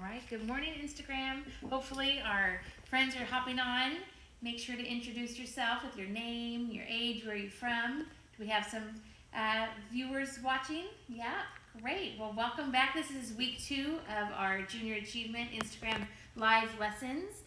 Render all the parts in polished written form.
right, good morning, Instagram. Hopefully our friends are hopping on. Make sure to introduce yourself with your name, your age, where you're from. Do we have some viewers watching? Yeah, great. Well, welcome back. This is week 2 of our Junior Achievement Instagram Live lessons.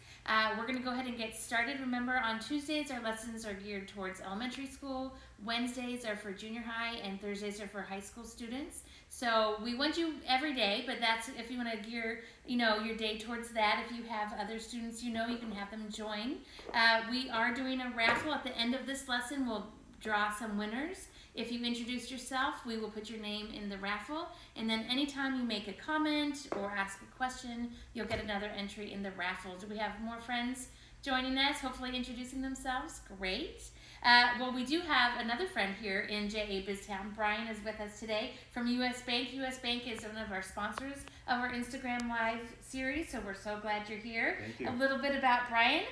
We're going to go ahead and get started. Remember, on Tuesdays, our lessons are geared towards elementary school. Wednesdays are for junior high, and Thursdays are for high school students. So we want you every day, but that's if you want to gear, your day towards that. If you have other students, you can have them join. We are doing a raffle at the end of this lesson. We'll draw some winners. If you introduce yourself, we will put your name in the raffle. And then anytime you make a comment or ask a question, you'll get another entry in the raffle. Do we have more friends joining us, hopefully introducing themselves? Great. Well, we do have another friend here in JA BizTown. Brian is with us today from US Bank. US Bank is one of our sponsors of our Instagram Live series, so we're so glad you're here. Thank you. A little bit about Brian.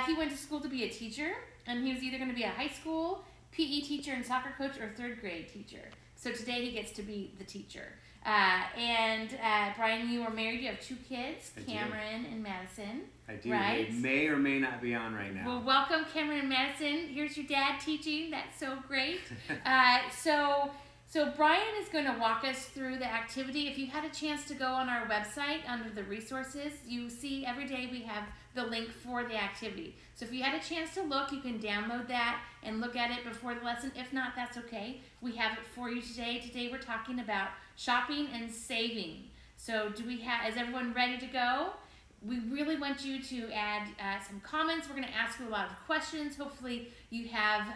He went to school to be a teacher, and he was either going to be a high school PE teacher and soccer coach or 3rd grade teacher. So today he gets to be the teacher. Brian, you are married. You have 2 kids, Cameron and Madison. I do. Right? They may or may not be on right now. Well, welcome, Cameron and Madison. Here's your dad teaching. That's so great. So Brian is going to walk us through the activity. If you had a chance to go on our website under the resources, you see every day we have the link for the activity. So if you had a chance to look, you can download that and look at it before the lesson. If not, that's okay. We have it for you today. Today we're talking about shopping and saving. So is everyone ready to go? We really want you to add some comments. We're going to ask you a lot of questions. Hopefully you have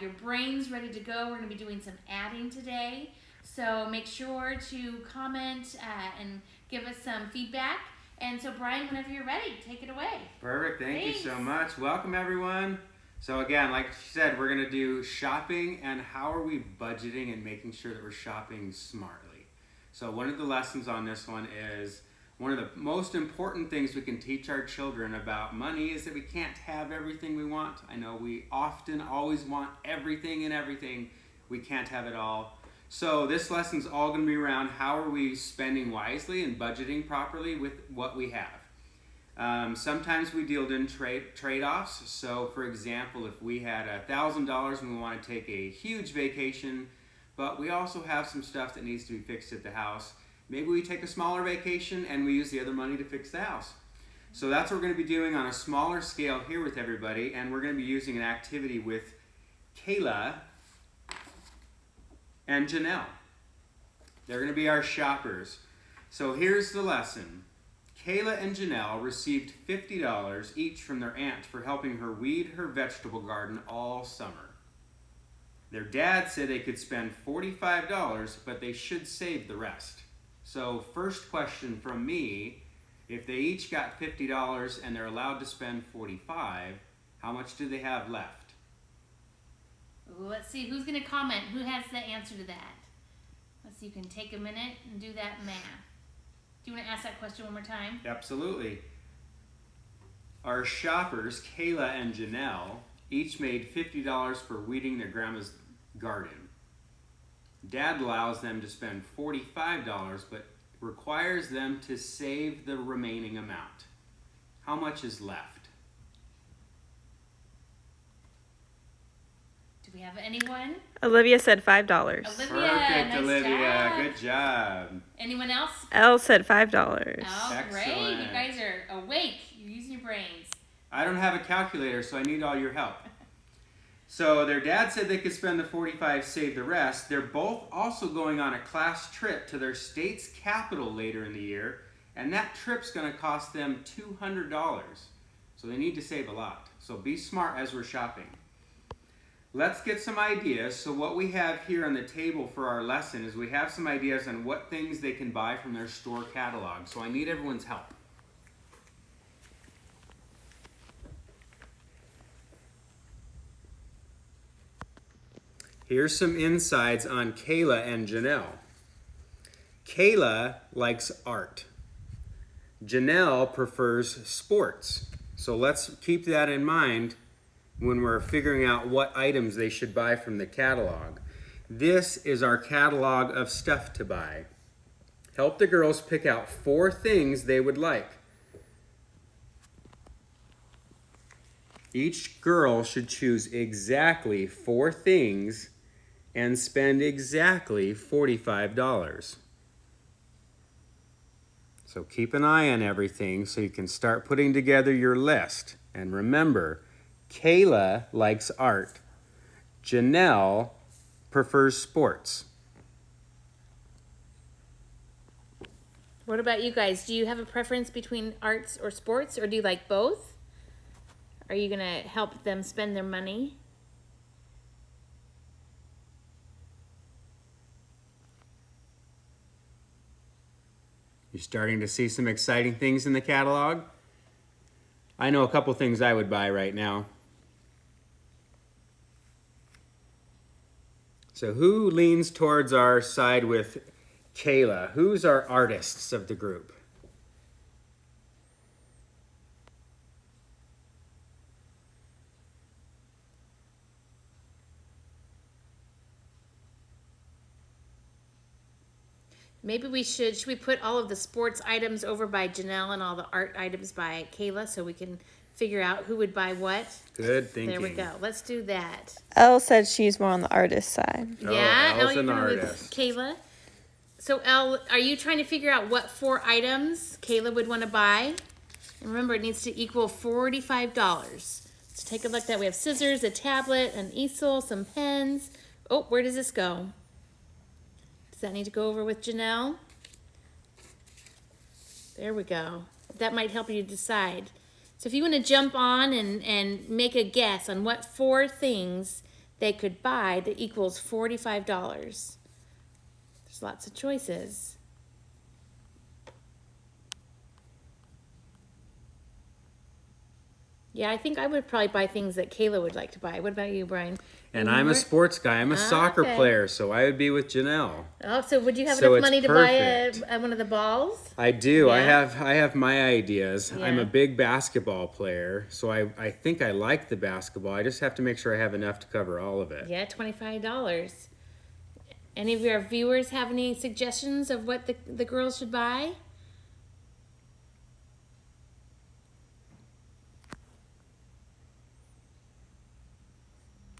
your brains ready to go. We're going to be doing some adding today. So make sure to comment and give us some feedback. And so Brian, whenever you're ready, take it away. Perfect. Thank Thanks. you so much. Welcome, everyone. So again, like she said, we're going to do shopping and how are we budgeting and making sure that we're shopping smartly. So one of the lessons on this one is one of the most important things we can teach our children about money is that we can't have everything we want. I know we often always want everything and everything. We can't have it all. So this lesson's all going to be around how are we spending wisely and budgeting properly with what we have. Sometimes we deal in trade-offs. So for example, if we had $1,000 and we want to take a huge vacation, but we also have some stuff that needs to be fixed at the house, maybe we take a smaller vacation and we use the other money to fix the house. So that's what we're going to be doing on a smaller scale here with everybody, and we're going to be using an activity with Kayla and Janelle. They're going to be our shoppers. So here's the lesson. Kayla and Janelle received $50 each from their aunt for helping her weed her vegetable garden all summer. Their dad said they could spend $45, but they should save the rest. So first question from me, if they each got $50 and they're allowed to spend $45, how much do they have left? Let's see who's going to comment. Who has the answer to that? Let's see. You can take a minute and do that math. Do you want to ask that question one more time? Absolutely. Our shoppers, Kayla and Janelle, each made $50 for weeding their grandma's garden. Dad allows them to spend $45, but requires them to save the remaining amount. How much is left? Do we have anyone? Olivia said $5. Olivia, Perfect, nice Olivia. job. Good job. Anyone else? Elle said $5. Oh, great. You Excellent. guys are awake. You're using your brains. I don't have a calculator, so I need all your help. So their dad said they could spend the $45, save the rest. They're both also going on a class trip to their state's capital later in the year, and that trip's going to cost them $200. So they need to save a lot. So be smart as we're shopping. Let's get some ideas. So what we have here on the table for our lesson is we have some ideas on what things they can buy from their store catalog. So I need everyone's help. Here's some insights on Kayla and Janelle. Kayla likes art. Janelle prefers sports. So let's keep that in mind when we're figuring out what items they should buy from the catalog. This is our catalog of stuff to buy. help the girls pick out 4 things they would like. Each girl should choose exactly 4 things and spend exactly $45. So keep an eye on everything so you can start putting together your list. And remember, Kayla likes art. Janelle prefers sports. What about you guys? Do you have a preference between arts or sports, or do you like both? Are you going to help them spend their money? You're starting to see some exciting things in the catalog? I know a couple things I would buy right now. So who leans towards our side with Kayla? Who's our artists of the group? Maybe we should we put all of the sports items over by Janelle and all the art items by Kayla so we can figure out who would buy what? Good thinking. There we go. Let's do that. Elle said she's more on the artist side. Oh, Yeah, Elle's Elle, you're an going with artist. Kayla. So, Elle, are you trying to figure out what 4 items Kayla would want to buy? And remember, it needs to equal $45. Let's take a look at that. We have scissors, a tablet, an easel, some pens. Oh, where does this go? Does that need to go over with Janelle? There we go. That might help you decide. So if you want to jump on and make a guess on what 4 things they could buy that equals $45. There's lots of choices. Yeah, I think I would probably buy things that Kayla would like to buy. What about you, Brian? And I'm a sports guy. I'm a soccer Okay. player, so I would be with Janelle. Oh, so would you have So enough it's money to perfect. buy one of the balls? I do. I Yeah. have my ideas. I'm Yeah. a big basketball player, so I think I like the basketball. I just have to make sure I have enough to cover all of it. Yeah, $25. Any of your viewers have any suggestions of what the girls should buy?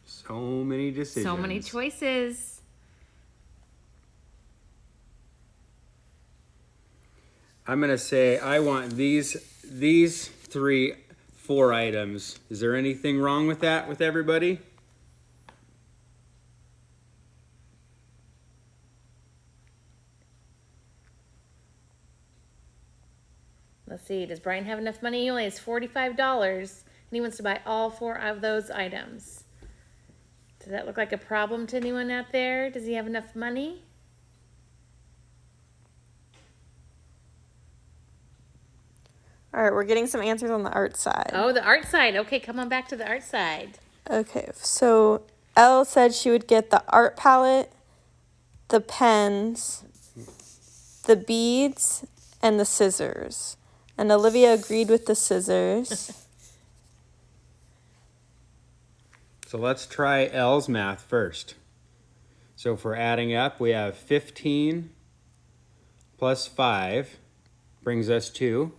So many decisions. So many choices. I'm gonna say I want these 4 items. Is there anything wrong with that with everybody? Let's see, does Brian have enough money? He only has $45 and he wants to buy all 4 of those items. Does that look like a problem to anyone out there? Does he have enough money? All right, we're getting some answers on the art side. Oh, the art side. Okay, come on back to the art side. Okay, so Elle said she would get the art palette, the pens, the beads, and the scissors. And Olivia agreed with the scissors. So let's try L's math first. So if we're adding up, we have 15 plus 5 brings us to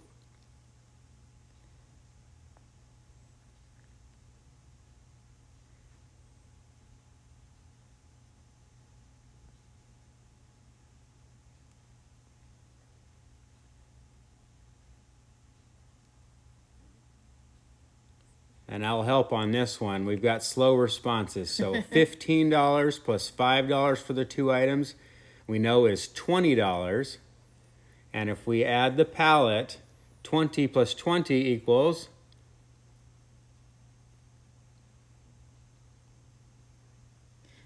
and I'll help on this one. We've got slow responses. So $15 plus $5 for the 2 items we know is $20. And if we add the palette, 20 plus 20 equals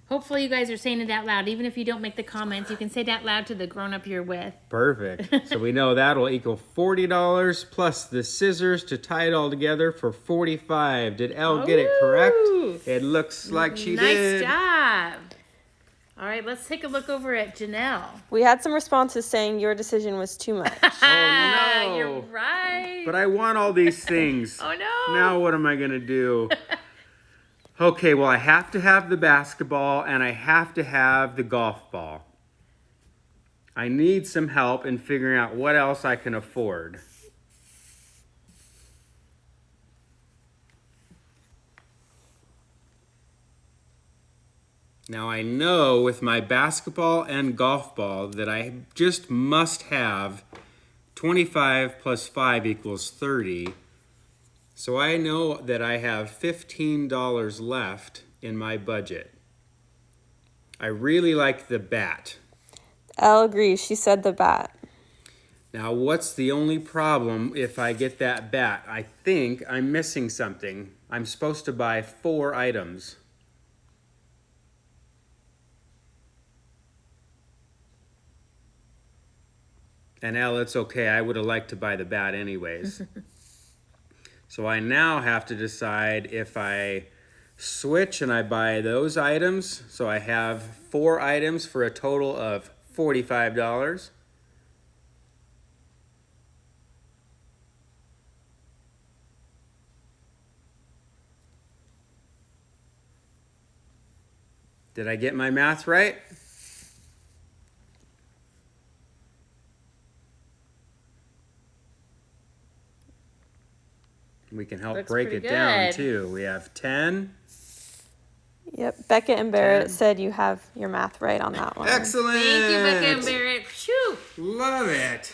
Hopefully you guys are saying it out loud. Even if you don't make the comments, you can say it out loud to the grown-up you're with. perfect. So we know that'll equal $40 plus the scissors to tie it all together for $45. Did Elle get it correct? Ooh. It looks like she Nice did. job. All right, let's take a look over at Janelle. We had some responses saying your decision was too much. Oh, no. You're right. But I want all these things. Oh no. Now what am I gonna do? Okay, well I have to have the basketball and I have to have the golf ball. I need some help in figuring out what else I can afford. Now I know with my basketball and golf ball that I just must have 25 plus 5 equals 30. So I know that I have $15 left in my budget. I really like the bat. Elle agrees. She said the bat. Now, what's the only problem if I get that bat? I think I'm missing something. I'm supposed to buy 4 items. And Elle, it's okay. I would have liked to buy the bat anyways. So I now have to decide if I switch and I buy those items. So I have 4 items for a total of $45. Did I get my math right? We can help Looks break it pretty down good. too. We have 10. Yep. Beckett and Barrett 10. said you have your math right on that one. Excellent. Thank you, Becca and Barrett. Phew. Love it.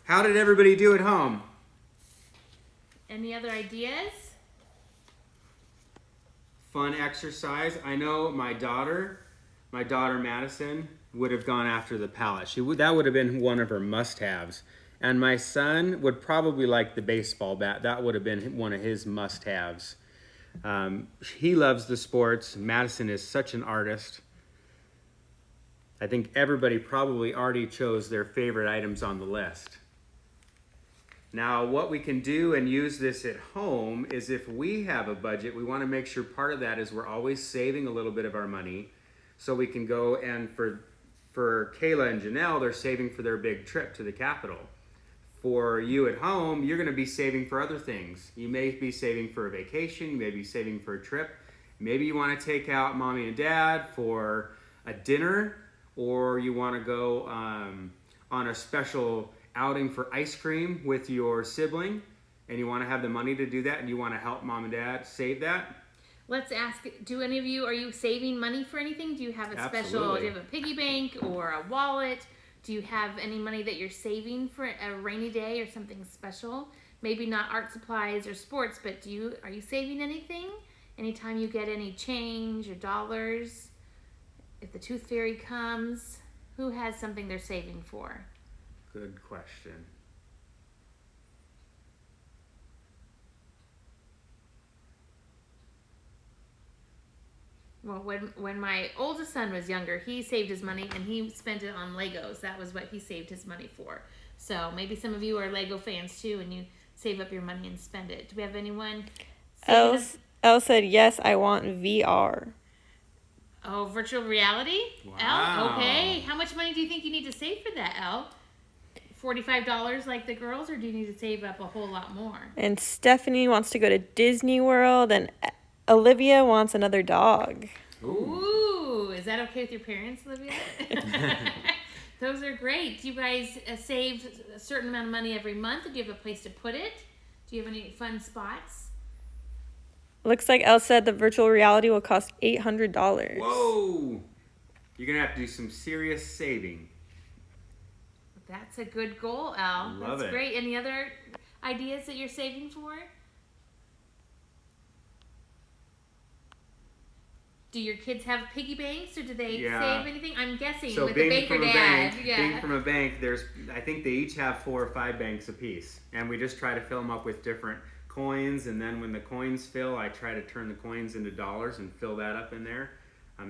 How did everybody do at home? Any other ideas? Fun exercise. I know my daughter Madison, would have gone after the pallet. That would have been one of her must-haves. And my son would probably like the baseball bat. That would have been one of his must-haves. He loves the sports. Madison is such an artist. I think everybody probably already chose their favorite items on the list. Now, what we can do and use this at home is if we have a budget, we want to make sure part of that is we're always saving a little bit of our money so we can go and for Kayla and Janelle, they're saving for their big trip to the Capitol. For you at home, you're going to be saving for other things. You may be saving for a vacation. You may be saving for a trip. Maybe you want to take out mommy and dad for a dinner, or you want to go on a special outing for ice cream with your sibling, and you want to have the money to do that, and you want to help mom and dad save that. Let's ask, do any of you, are you saving money for anything? Do you have a special, Absolutely. do you have a piggy bank or a wallet? Do you have any money that you're saving for a rainy day or something special? Maybe not art supplies or sports, but are you saving anything? Anytime you get any change or dollars? If the tooth fairy comes, who has something they're saving for? Good question. Well, when my oldest son was younger, he saved his money and he spent it on Legos. That was what he saved his money for. So maybe some of you are Lego fans too, and you save up your money and spend it. Do we have anyone? Elle said, yes, I want VR. Oh, virtual reality? Wow. Elle? Okay. How much money do you think you need to save for that, Elle? $45 like the girls, or do you need to save up a whole lot more? And Stephanie wants to go to Disney World, and Olivia wants another dog. Ooh, is that okay with your parents, Olivia? Those are great. Do you guys save a certain amount of money every month? Do you have a place to put it? Do you have any fun spots? Looks like Elle said the virtual reality will cost $800. Whoa! You're going to have to do some serious saving. That's a good goal, Elle. Love That's it. great. Any other ideas that you're saving for? Do your kids have piggy banks, or do they save anything? I'm guessing So with the being banker from a dad. bank, Yeah. being from a bank, I think they each have 4 or 5 banks apiece, and we just try to fill them up with different coins. And then when the coins fill, I try to turn the coins into dollars and fill that up in there.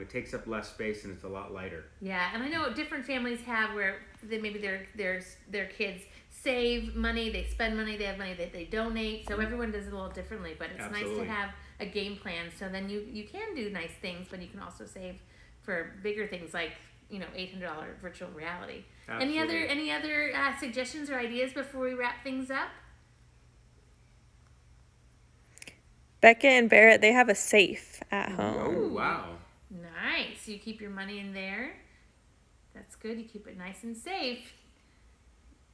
It takes up less space and it's a lot lighter. Yeah, and I know different families have where maybe their kids save money, they spend money, they have money that they donate. So everyone does it a little differently, but it's Absolutely. nice to have a game plan. So then you can do nice things, but you can also save for bigger things like $800 virtual reality. Absolutely. Any other suggestions or ideas before we wrap things up? Becca and Barrett, they have a safe at home. Oh, wow. Nice. You keep your money in there. That's good. You keep it nice and safe.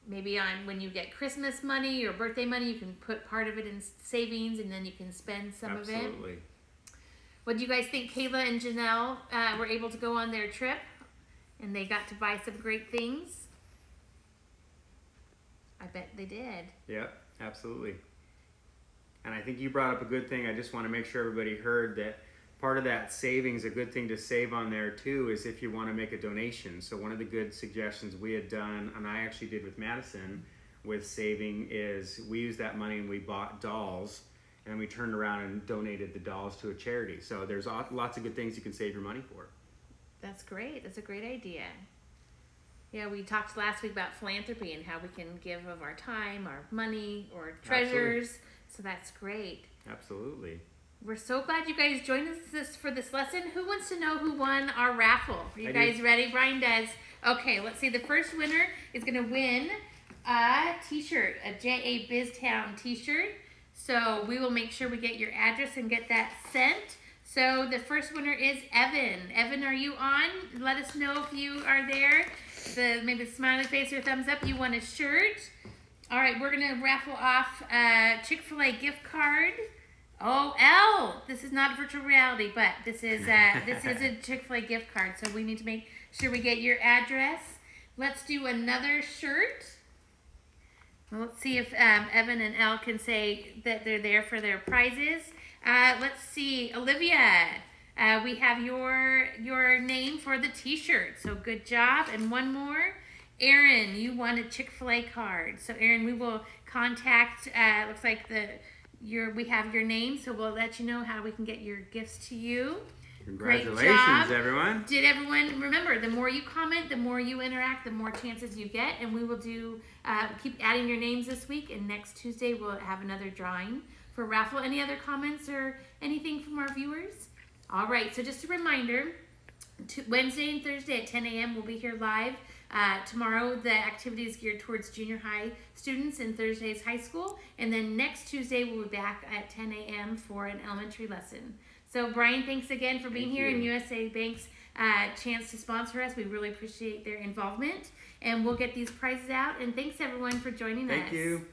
Maybe on when you get Christmas money or birthday money, you can put part of it in savings and then you can spend some of it. Absolutely. What do you guys think? Kayla and Janelle were able to go on their trip and they got to buy some great things. I bet they did. Yep, absolutely. And I think you brought up a good thing. I just want to make sure everybody heard that part of that savings, a good thing to save on there too, is if you want to make a donation. So one of the good suggestions we had done, and I actually did with Madison, with saving is we used that money and we bought dolls and we turned around and donated the dolls to a charity. So there's lots of good things you can save your money for. That's great. That's a great idea. Yeah, we talked last week about philanthropy and how we can give of our time, our money, or treasures. Absolutely. So that's great. Absolutely. We're so glad you guys joined us for this lesson. Who wants to know who won our raffle? Are you guys ready? Brian does. Okay, let's see. The first winner is going to win a t-shirt, a J.A. Biztown t-shirt. So we will make sure we get your address and get that sent. So the first winner is Evan. Evan, are you on? Let us know if you are there. Maybe the smiley face or thumbs up. You won a shirt. All right, we're going to raffle off a Chick-fil-A gift card. Oh, L! This is not virtual reality, but this is a Chick-fil-A gift card. So we need to make sure we get your address. Let's do another shirt. Well, let's see if Evan and Elle can say that they're there for their prizes. Let's see, Olivia. We have your name for the t-shirt. So good job. And one more. Aaron, you won a Chick-fil-A card. So Aaron, we will contact. Looks like we have your name, so we'll let you know how we can get your gifts to you. Congratulations, everyone. Did everyone remember? The more you comment, the more you interact, the more chances you get. And we will keep adding your names this week. And next Tuesday we'll have another drawing for raffle. Any other comments or anything from our viewers? All right. So just a reminder: Wednesday and Thursday at 10 a.m. we'll be here live. Tomorrow the activity is geared towards junior high students and Thursday's high school. And then next Tuesday we'll be back at 10 a.m. for an elementary lesson. So Brian, thanks again for being here, and USA Bank's chance to sponsor us. We really appreciate their involvement. And we'll get these prizes out. And thanks everyone for joining us. Thank you.